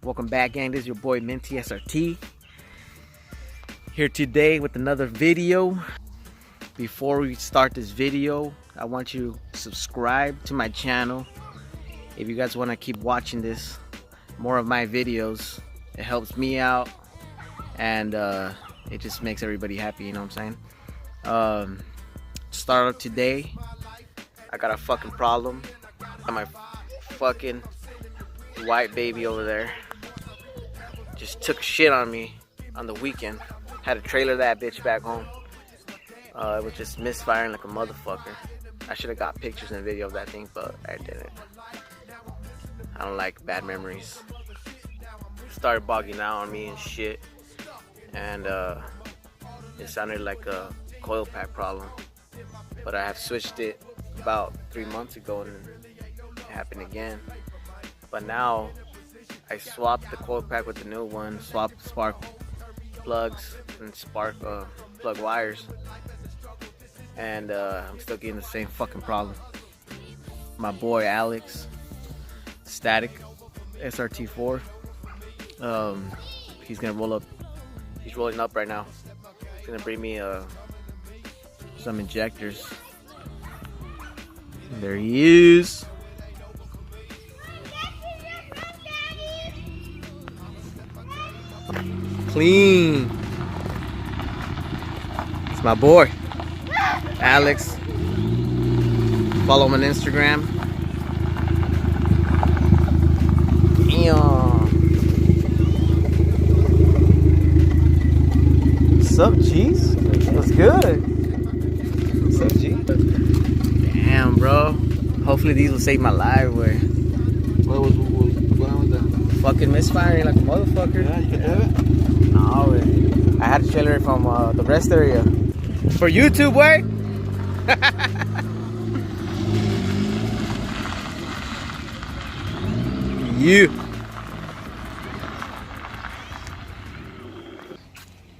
Welcome back, gang. This is your boy Minty Srt4 here today with another video. Before we start this video, I want you to subscribe to my channel if you guys want to keep watching this more of my videos. It helps me out and it just makes everybody happy, you know what I'm saying? Start up today, I got a fucking problem. Got my fucking white baby over there just took a shit on me on the weekend. Had to trailer that bitch back home. It was just misfiring like a motherfucker. I should have got pictures and video of that thing, but I didn't. I don't like bad memories. Started bogging out on me and shit, and it sounded like a coil pack problem, but I have switched it about 3 months ago and it happened again. But now I swapped the coil pack with the new one, swapped spark plugs and spark plug wires, and I'm still getting the same fucking problem. My boy Alex, static Srt4, he's gonna roll up. He's rolling up right now. He's gonna bring me some injectors. And there he is. Clean. It's my boy Alex. Follow him on Instagram. Damn. What's up, G's? What's good? What's up, G? Damn, bro. Hopefully these will save my life. What was with that? Fucking misfiring like a motherfucker. Yeah, you can do it. No, I had to trailer it from the rest area. For YouTube, way? You.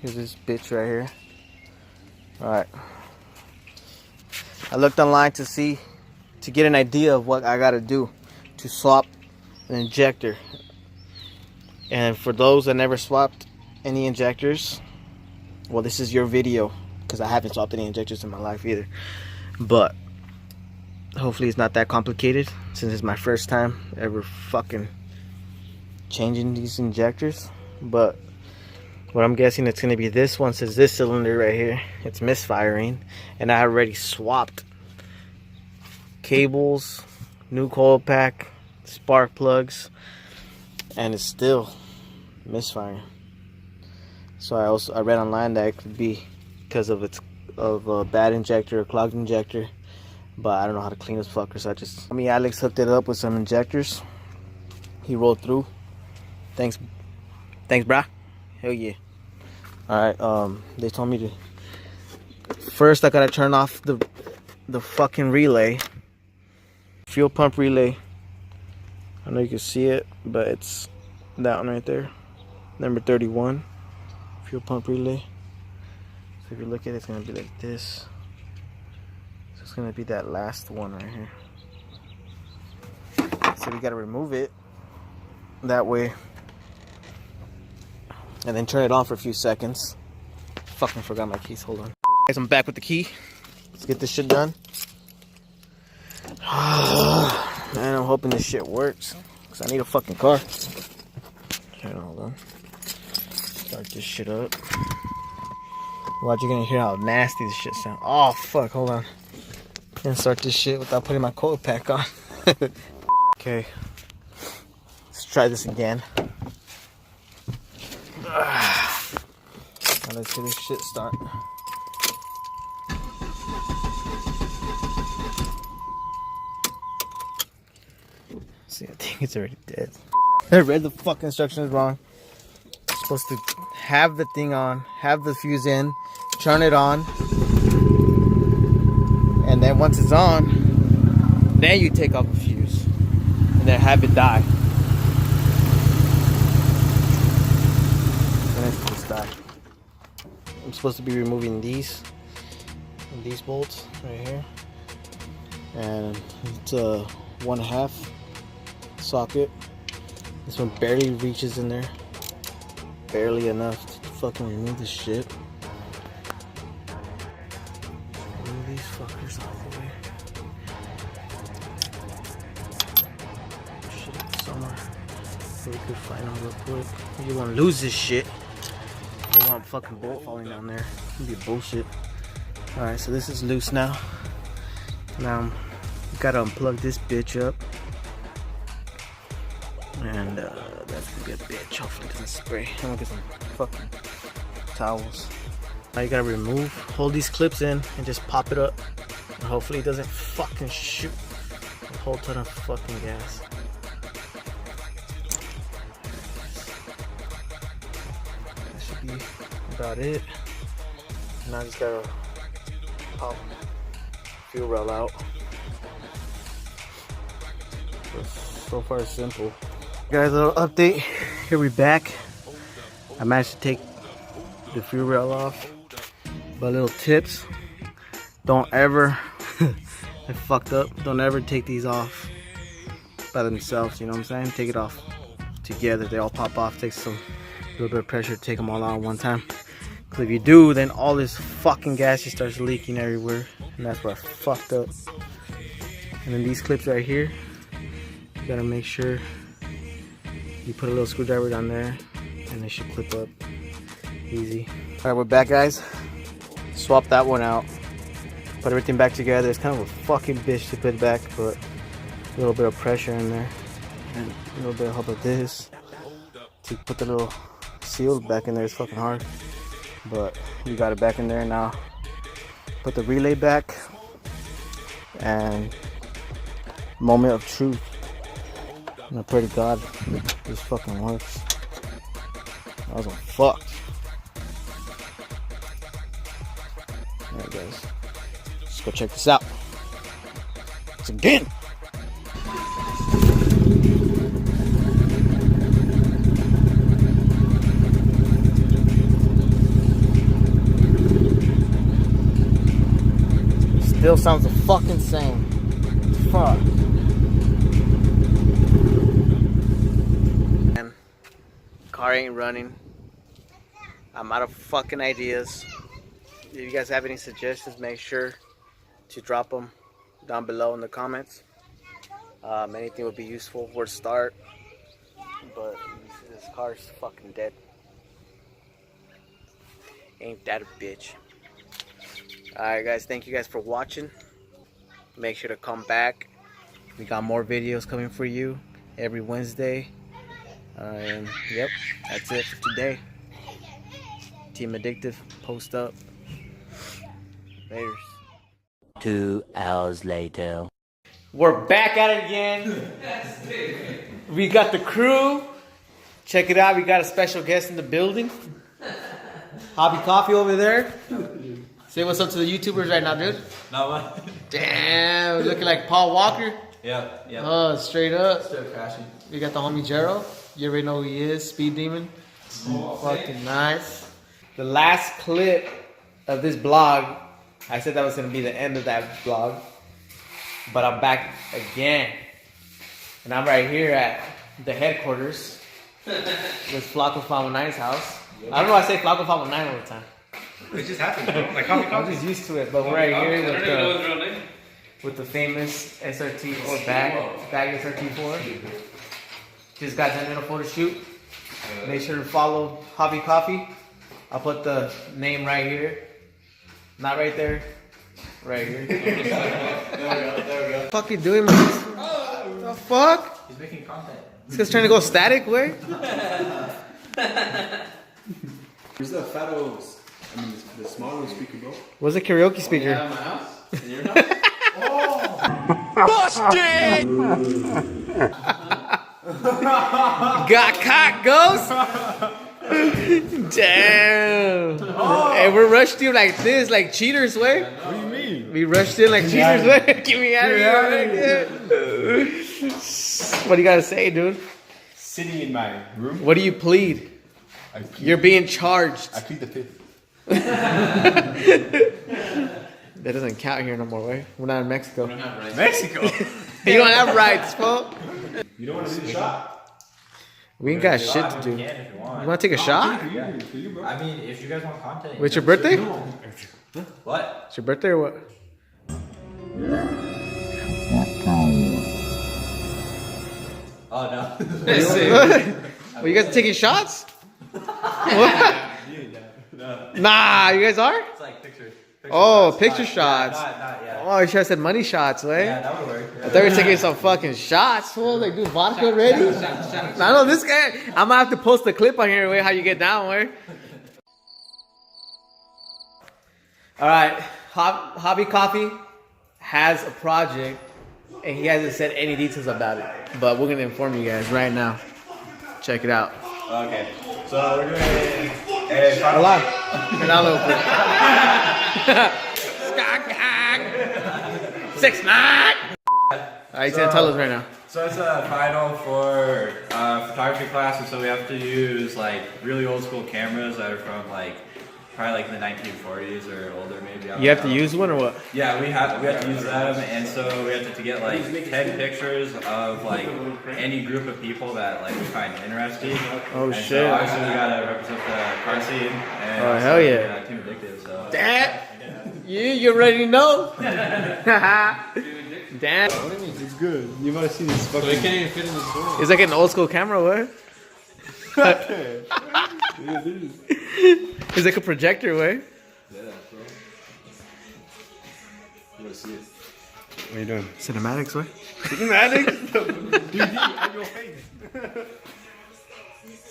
Here's this bitch right here. Alright. I looked online to get an idea of what I gotta do to swap an injector. And for those that never swapped any injectors, well, this is your video, because I haven't swapped any injectors in my life either. But hopefully it's not that complicated, since it's my first time ever fucking changing these injectors. But what I'm guessing it's gonna be this one, since this cylinder right here, it's misfiring, and I already swapped cables, new coil pack, spark plugs, and it's still misfiring. So I read online that it could be because of a bad injector, a clogged injector, but I don't know how to clean this fucker. So Alex hooked it up with some injectors. He rolled through. Thanks brah. Hell yeah. All right. They told me to first I gotta turn off the fucking relay, fuel pump relay. I know you can see it, but it's that one right there, number 31, fuel pump relay. So if you look at it, it's gonna be like this. So it's gonna be that last one right here. So we gotta remove it that way, and then turn it on for a few seconds. Fucking forgot my keys. Hold on, guys. I'm back with the key. Let's get this shit done. Man, I'm hoping this shit works, because I need a fucking car. Okay, hold on. Start this shit up. Watch, you're gonna hear how nasty this shit sounds. Oh, fuck, hold on. I'm gonna start this shit without putting my coil pack on. Okay. Let's try this again. Now let's see this shit start. See, I think it's already dead. I read the fucking instructions wrong. You're supposed to have the thing on, have the fuse in, turn it on, and then once it's on, then you take off the fuse, and then have it die. Then it's just die. I'm supposed to be removing these bolts right here, and it's a 1/2 socket, This one barely reaches in there. Barely enough to fucking remove this shit. Remove these fuckers off of here. Shit, somewhere so we could find out real quick. You don't want to lose this shit. You don't want a fucking bolt falling down there. It'd be bullshit. Alright, so this is loose now. Now, you gotta unplug this bitch up. And that's gonna be a bitch. Hopefully it doesn't spray. I'm gonna get some fucking towels. Now you gotta hold these clips in and just pop it up. And hopefully it doesn't fucking shoot a whole ton of fucking gas. That should be about it. Now I just gotta pop fuel rail out. So far it's simple. Guys, a little update. Here we back. I managed to take the fuel rail off. But little tips. Don't ever I fucked up. Don't ever take these off by themselves, you know what I'm saying? Take it off together. They all pop off. Takes some little bit of pressure to take them all out at one time. Because if you do, then all this fucking gas just starts leaking everywhere. And that's where I fucked up. And then these clips right here, you gotta make sure you put a little screwdriver down there and they should clip up easy. Alright, we're back, guys. Swap that one out. Put everything back together. It's kind of a fucking bitch to put back, but a little bit of pressure in there. And a little bit of help with this. To put the little seal back in there is fucking hard. But we got it back in there now. Put the relay back. And moment of truth. And I pray to God this fucking works. I was fucked. Alright guys, let's go check this out. It's again. Still sounds the fucking same. Fuck. Car ain't running. I'm out of fucking ideas. If you guys have any suggestions, make sure to drop them down below in the comments. Anything would be useful for a start. But this car's fucking dead. Ain't that a bitch? Alright guys, thank you guys for watching. Make sure to come back. We got more videos coming for you every Wednesday. And yep, that's it for today. Team Addictive, post up. Laters. 2 hours later. We're back at it again. We got the crew. Check it out, we got a special guest in the building. Hobby Coffee over there. Say what's up to the YouTubers right now, dude. Not much. Damn, looking like Paul Walker. Yeah. Oh, straight up. Still crashing. We got the homie Gerald. You already know who he is, Speed Demon. Fucking nice. The last clip of this vlog, I said that was going to be the end of that vlog. But I'm back again. And I'm right here at the headquarters with Flaco 519's house. I don't know why I say Flaco 519 all the time. It just happened, bro. Like, I'm just used to it. But we're right here with the famous Srt4 bag Srt4. Just got done in a photo shoot. Make sure to follow Hobby Coffee. I'll put the name right here. Not right there. Right here. There we go. There we go. What the fuck you doing, man? What the fuck? He's making content. This guy's trying to go static, where? Where's the Fatos? I mean, the smaller speaker, bro. Where's the karaoke speaker? Yeah, my house. In your house? Busted! Got caught, ghost? Damn. Hey, we're rushed you like this, like cheaters, way. What do you mean? We rushed in like cheaters, way. Get me out of here. What do you gotta say, dude? Sitting in my room. What do you plead? You're being charged. I plead the fifth. That doesn't count here no more, way. We're not in Mexico. We don't have rights. Mexico. You don't have rights, folks. You don't want to see the shot? We ain't got shit to do. You can if you want. You want to take a shot? For you, bro. I mean, if you guys want content. It's your birthday? What? It's your birthday or what? Oh no. Well, you guys taking shots? What? Nah, you guys are? It's like picture. Oh, shots. picture Not- shots. Not yet. Oh, you should have said money shots, way. Yeah, that would work. I thought we were taking some fucking shots. Well, like, dude, vodka already? I know this guy. I'm gonna have to post a clip on here, way how you get down, way. All right, Hobby Coffee has a project, and he hasn't said any details about it. But we're gonna inform you guys right now. Check it out. Okay. So we're doing a Hold on. Turn down a little bit. 6'9". Alright, he's gonna tell us right now. So it's a final for photography class, and so we have to use like really old school cameras that are from like probably like the 1940s or older, maybe. I don't You have know. to use one or what? Yeah, we have to use them, and so we have to get like 10 pictures of like any group of people that like we find interesting. Oh, and shit. So obviously we gotta represent the car scene. And Oh, hell yeah. Team Addictive. So. Dad, you already know. Damn. It's good. You might see this fucking. They can't even fit in the door. It's like an old school camera, what? It's like a projector, way. Yeah, bro. You wanna see it? What are you doing? Cinematics, way. Cinematics? Dude, on your face.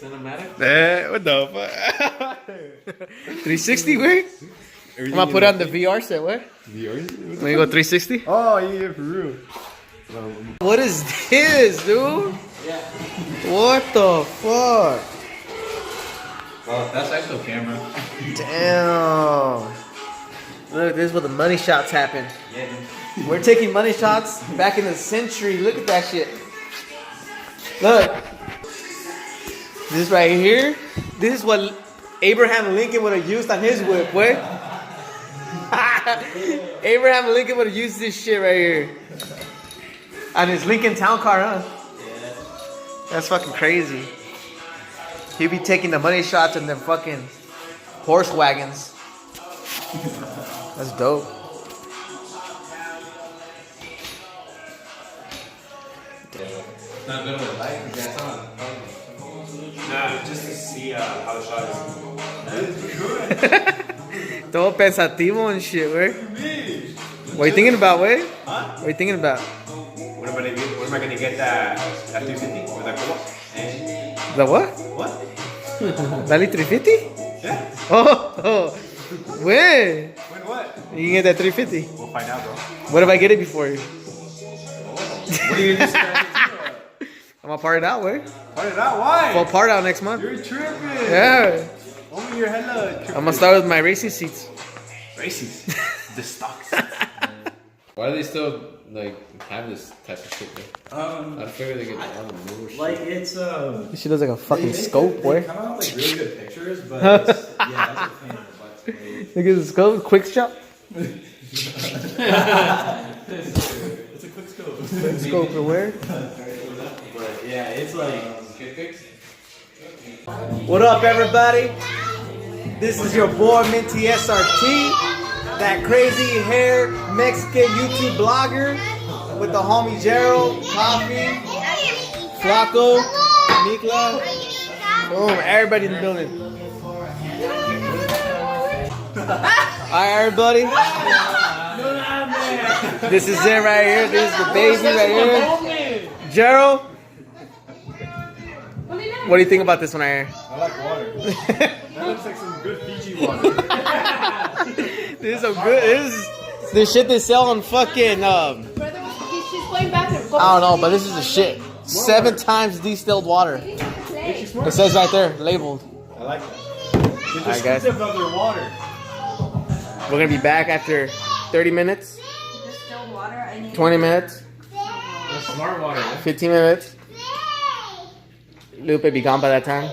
Cinematics? What the fuck? 360, way. I'm gonna put on the VR set, way. VR? When you go 360. Oh, yeah, for real. What is this, dude? What the fuck? Well, that's actual camera. Damn. Look, this is where the money shots happen. Yeah. We're taking money shots back in the century. Look at that shit. Look. This right here. This is what Abraham Lincoln would have used on his whip, boy. Abraham Lincoln would have used this shit right here. On his Lincoln Town Car, huh? Yeah. That's fucking crazy. He'd be taking the money shots in them fucking horse wagons. That's dope. Not good with light, that's on. Nah, just to see how the shot is. Todo pensativo and shit, wey. What are you thinking about, wey? Huh? What are you thinking about? What am I gonna get that 250 with that cola? The what? What? Dali 350? Yeah. Oh, when? When what? You can get that 350. We'll find out, bro. What if I get it before you? What are you gonna do? I'm gonna part it out, wey. Find it out. Why? We'll part out next month. You're tripping. Yeah. Only you're hella tripping. I'm gonna start with my racing seats. Racist. The stocks. Why do they still like have this type of shit though? I figure they get all the newer shit. Like it's This shit looks like a fucking scope, They boy. come out with like really good pictures, but it's, yeah, that's a pain in the butt to make. Look at the scope, quick shot. It's a quick scope. Quick scope for where? But yeah, it's like What up, everybody? This is your boy Minty SRT, that crazy hair Mexican YouTube blogger with the homie Gerald, Coffee, Flaco, Mikla. Boom, everybody in the building. Alright, everybody. This is it right here. This is the baby right here. Gerald, what do you think about this one right here? I like water. That looks like some good Fiji water. This is so good. This shit they sell on fucking She's going bathroom. Go I don't know, but this is the shit. 7 times distilled water. It says right there, labeled. I like that. They're Alright, guys. descriptive of their water. We're gonna be back after 30 minutes, 20 minutes, Smart water. 15 minutes. Lupe be gone by that time.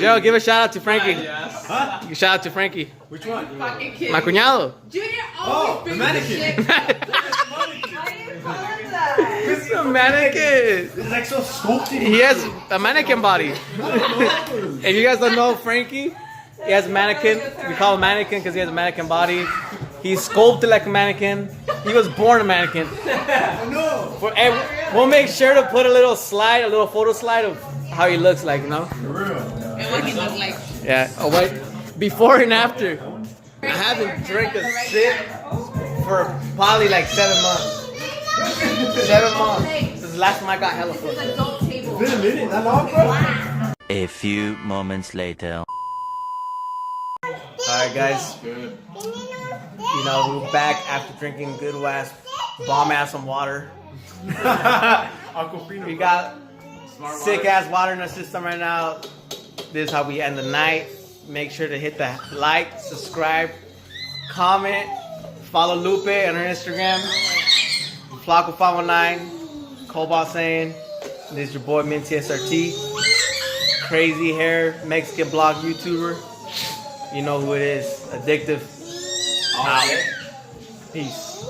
Yo, give a shout out to Frankie. Huh? Give a shout out to Frankie. Which one? fucking kid. My cuñado. Junior Oh, always the brings the mannequin. shit. Why do you call him that? Because He's a mannequin. It's like so sculpted. He has a mannequin body. If you guys don't know Frankie, he has a mannequin. We call him mannequin because he has a mannequin body. He's sculpted like a mannequin. He was born a mannequin. We'll make sure to put a little photo slide of how he looks like, you know? And what he looks like. Yeah. Oh wait, before and after. I haven't drank a sip for probably like 7 months. 7 months. Since the last time I got hella fucked. Adult table. Been a minute, that long, bro? A few moments later. Alright guys. You know, we're back after drinking good ass, bomb ass some water. We got sick ass water in our system right now. This is how we end the night. Make sure to hit the like, subscribe, comment, follow Lupe on her Instagram. Flaco519, Cobalt saying, this is your boy Minty SRT. Crazy hair, Mexican blog YouTuber. You know who it is. Addictive. Out. Peace.